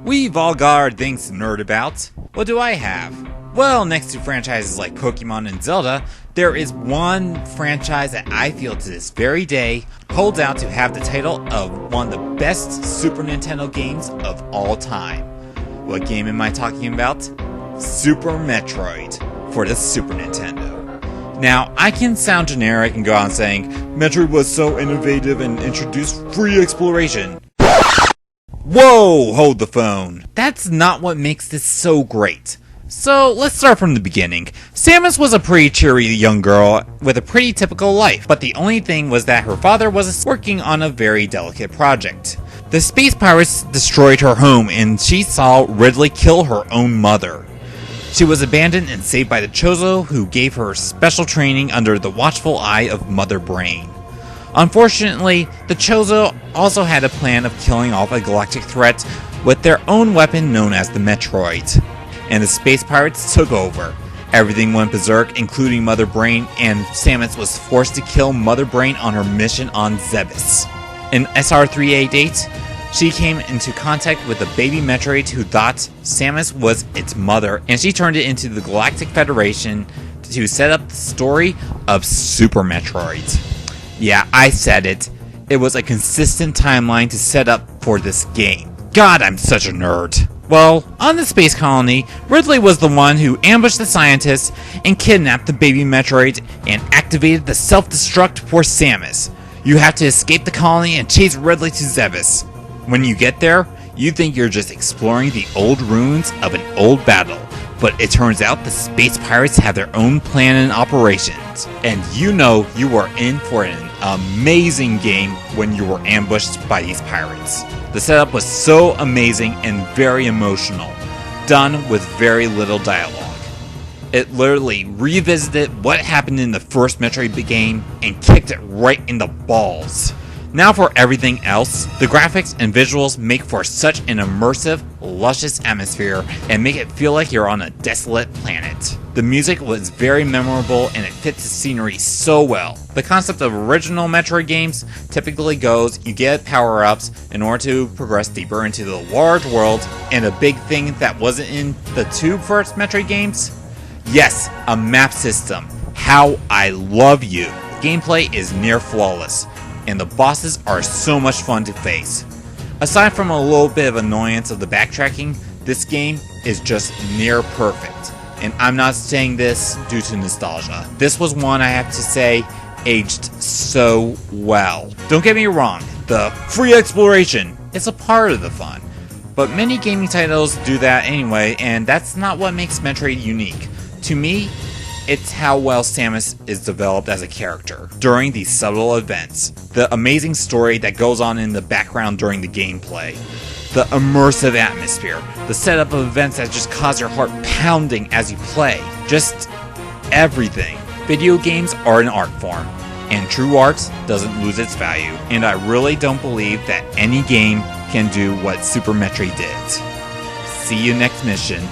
We've all got our things to nerd about. What do I have? Well, next to franchises like Pokemon and Zelda, there is one franchise that I feel to this very day holds out to have the title of one of the best Super Nintendo games of all time. What game am I talking about? Super Metroid for the Super Nintendo. Now, I can sound generic and go on saying, Metroid was so innovative and introduced free exploration. Whoa, hold the phone. That's not what makes this so great. So, let's start from the beginning. Samus was a pretty cheery young girl with a pretty typical life, but the only thing was that her father was working on a very delicate project. The space pirates destroyed her home and she saw Ridley kill her own mother. She was abandoned and saved by the Chozo, who gave her special training under the watchful eye of Mother Brain. Unfortunately, the Chozo also had a plan of killing off a galactic threat with their own weapon known as the Metroid, and the space pirates took over. Everything went berserk, including Mother Brain, and Samus was forced to kill Mother Brain on her mission on Zebes. In SR-388, she came into contact with a baby Metroid who thought Samus was its mother, and she turned it into the Galactic Federation to set up the story of Super Metroid. Yeah, I said it. It was a consistent timeline to set up for this game. God, I'm such a nerd. Well, on the space colony, Ridley was the one who ambushed the scientists and kidnapped the baby Metroid and activated the self-destruct for Samus. You have to escape the colony and chase Ridley to Zebes. When you get there, you think you're just exploring the old ruins of an old battle, but it turns out the space pirates have their own plan and operations, and you know you are in for an amazing game when you were ambushed by these pirates. The setup was so amazing and very emotional, done with very little dialogue. It literally revisited what happened in the first Metroid game and kicked it right in the balls. Now for everything else, the graphics and visuals make for such an immersive, luscious atmosphere and make it feel like you're on a desolate planet. The music was very memorable and it fits the scenery so well. The concept of original Metroid games typically goes you get power-ups in order to progress deeper into the large world, and a big thing that wasn't in the two first Metroid games? Yes, a map system. How I love you. Gameplay is near flawless, and the bosses are so much fun to face. Aside from a little bit of annoyance of the backtracking, this game is just near perfect. And I'm not saying this due to nostalgia. This was one, I have to say, aged so well. Don't get me wrong, the free exploration is a part of the fun. But many gaming titles do that anyway, and that's not what makes Metroid unique. To me, it's how well Samus is developed as a character during these subtle events, the amazing story that goes on in the background during the gameplay, the immersive atmosphere, the setup of events that just cause your heart pounding as you play, just everything. Video games are an art form, and true art doesn't lose its value, and I really don't believe that any game can do what Super Metroid did. See you next mission.